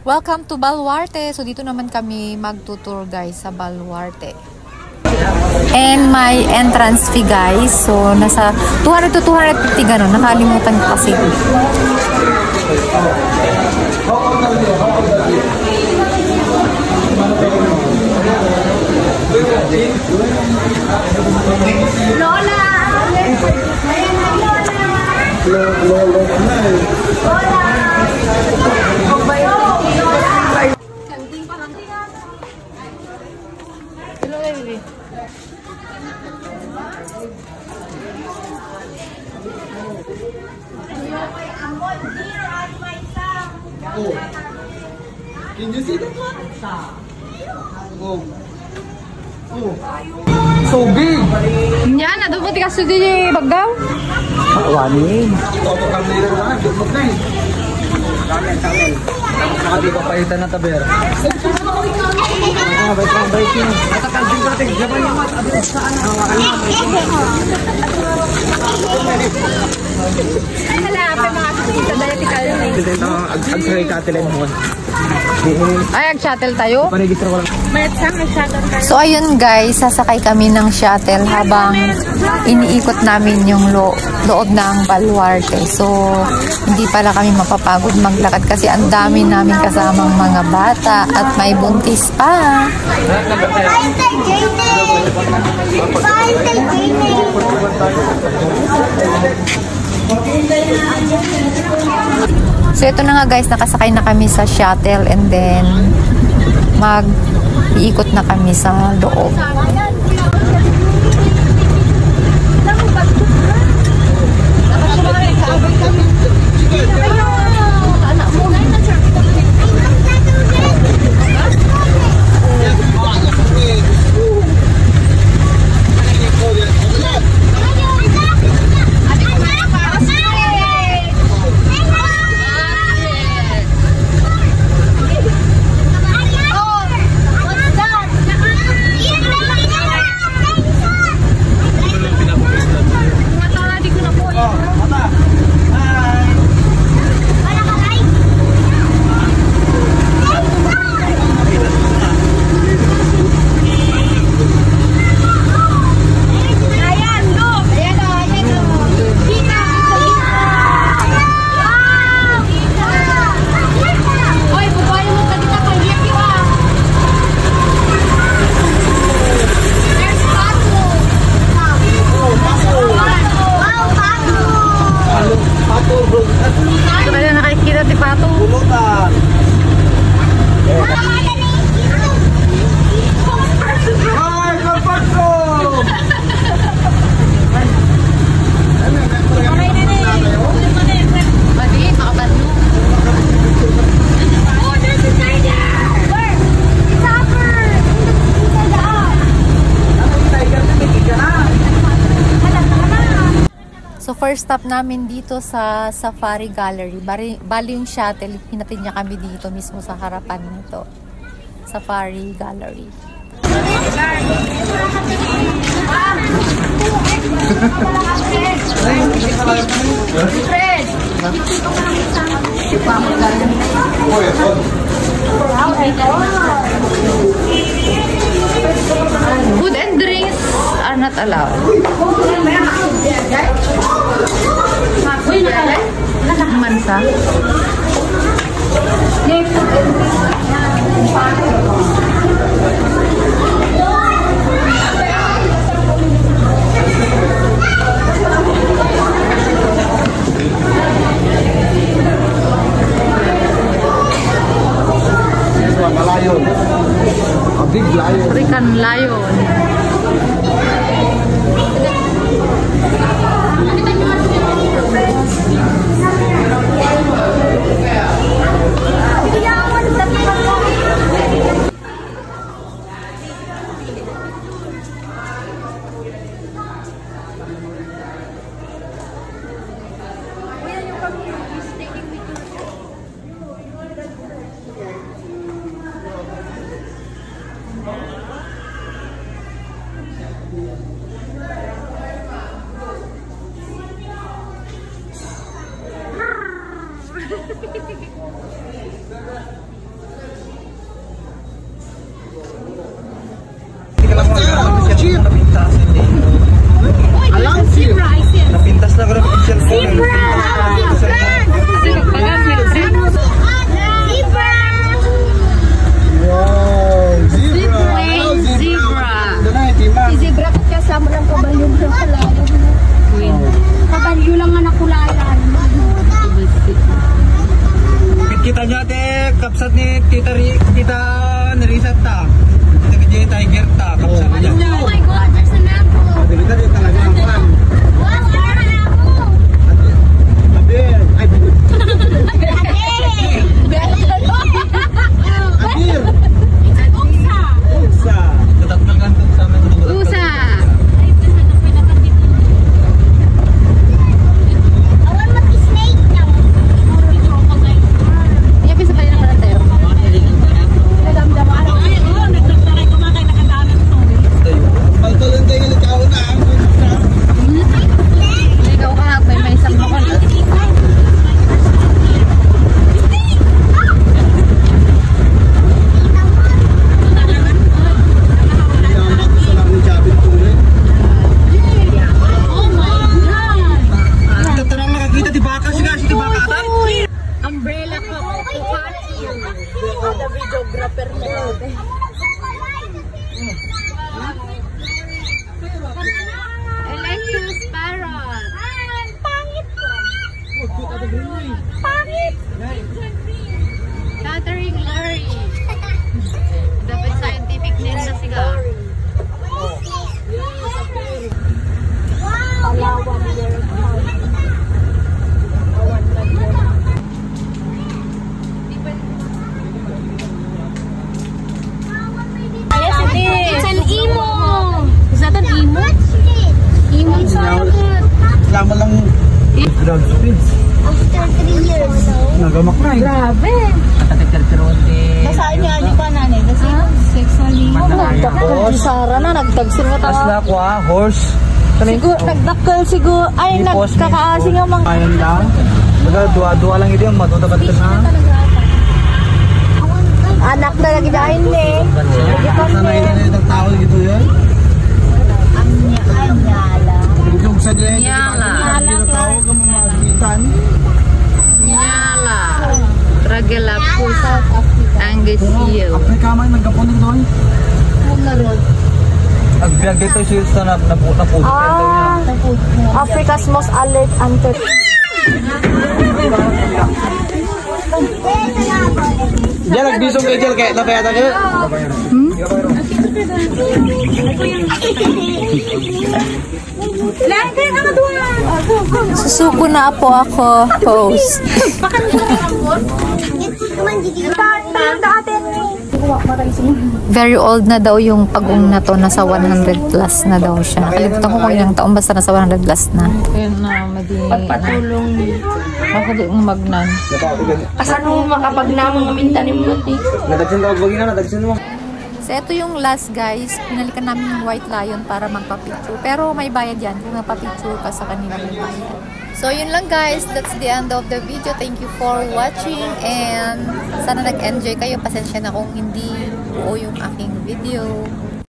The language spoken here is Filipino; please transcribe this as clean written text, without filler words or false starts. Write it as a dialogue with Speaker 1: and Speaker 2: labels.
Speaker 1: Welcome to Baluarte. So dito naman kami magtutour guys sa Baluarte. And my entrance fee guys. So nasa 200 to 250 gano'n. Nakalimutan ko kasi.
Speaker 2: Lola!
Speaker 3: Oh, can you see that one? Oh, oh, so big.
Speaker 1: Yan, nadupot ka sa di Baggaw?
Speaker 3: Wani. Ito po kami na dupot na eh. Kamel. Nakadi ko palitan na taber. Bait niyo. Matakal din natin. Japan yung mat. Abis saan? Hawakan mo.
Speaker 2: Hala, pa mga kasita dahil tikal yun eh.
Speaker 3: Dito yung ag-try katilen mo.
Speaker 1: Ay, ag-shuttle tayo?
Speaker 3: Panigistro ko lang.
Speaker 2: May shuttle tayo.
Speaker 1: So ayun guys, sasakay kami ng shuttle habang iniikot namin yung loob ng Baluarte. So hindi pala kami mapapagod maglakad kasi ang dami namin kasamang mga bata at may buntis pa. So ito na nga guys, nakasakay na kami sa shuttle and then mag-iikot na kami sa loob. So first stop namin dito sa Safari Gallery. Bali yung shuttle, hinatid niya kami dito mismo sa harapan nito. Safari Gallery. Food and drinks are not allowed. Mansa.
Speaker 3: Lion. A big lion.
Speaker 1: African lion.
Speaker 3: kapsat ni Tita Nerissa ta. Tita Tiger ta. Kapsat niya.
Speaker 2: Oh my God, there's an apple.
Speaker 3: Dili ka rin talaga ang pan.
Speaker 2: Wow, there's an apple.
Speaker 3: Abir. Ay,
Speaker 2: Abel.
Speaker 3: Abir.
Speaker 2: It's an uksa.
Speaker 3: Sa. Tatatlo lang ito sa amin.
Speaker 2: Usa. Awan mag-snake niya. Iya, bisa pa rin ang tayo. Nadamdam ako. Ay, oo, nagtagtaray kumakay nakadaanan ito.
Speaker 3: Magtuloy tayo ng ikaw na.
Speaker 2: Ikaw ka, may isang mo ko. Umbrella ko, Pikachu. The videographer mo. Electrus parrot. Pangit ko. Pangit. Chattering Larry. Dapat scientific name na siga. It's an emo. Is that an emo? Emo chocolate.
Speaker 3: Lama lang ground speeds.
Speaker 2: After 3 years.
Speaker 3: Nagamak na eh.
Speaker 2: Grabe.
Speaker 4: Basaan niya ali pa nani kasi
Speaker 2: Sexually.
Speaker 4: nagdakkel si Sara na nagtagsin mo
Speaker 3: Tas
Speaker 4: tawa.
Speaker 3: na ko ah, horse.
Speaker 4: Siguro nagdakkel siguro ay nagkakaasing ang mga
Speaker 3: Ayan lang. Baga, dua lang ito yung matutabat ka na.
Speaker 4: anak na lagi dahil eh.
Speaker 3: Sanay na rin ang tao dito yan.
Speaker 4: Anyala.
Speaker 3: Yung sa dyan,
Speaker 1: Nyala.
Speaker 3: dito tao ka mga magitan.
Speaker 1: Nyala. Tragalapus. Angus eel.
Speaker 3: Afrika man, nagkapunin doon. Agbiag dito siya sa naputo.
Speaker 4: Ah, Africa's most alert hunter.
Speaker 3: Diyan, nagbisong kay Jel, kaya napayata ka.
Speaker 1: Susuko na po ako, host. Very old na daw yung pag-ung na to, nasa 100 plus na daw siya. Nakalimutan ko kung ilang taon, basta nasa 100 plus na. Ayun na, pagpatulong. Ako di magnan.
Speaker 4: Asan mo makapagnaman ng mintanim mo ti?
Speaker 3: Nadagsin daw, bagay na, nadagsin mo.
Speaker 1: So, ito yung last guys. Pinalikan namin yung White Lion para magpa-picture. Pero may bayad yan. Kung magpa-picture ka sa kanila, may bayad. So, yun lang guys. That's the end of the video. Thank you for watching. And sana nag-enjoy kayo. Pasensya na kung hindi buo yung aking video.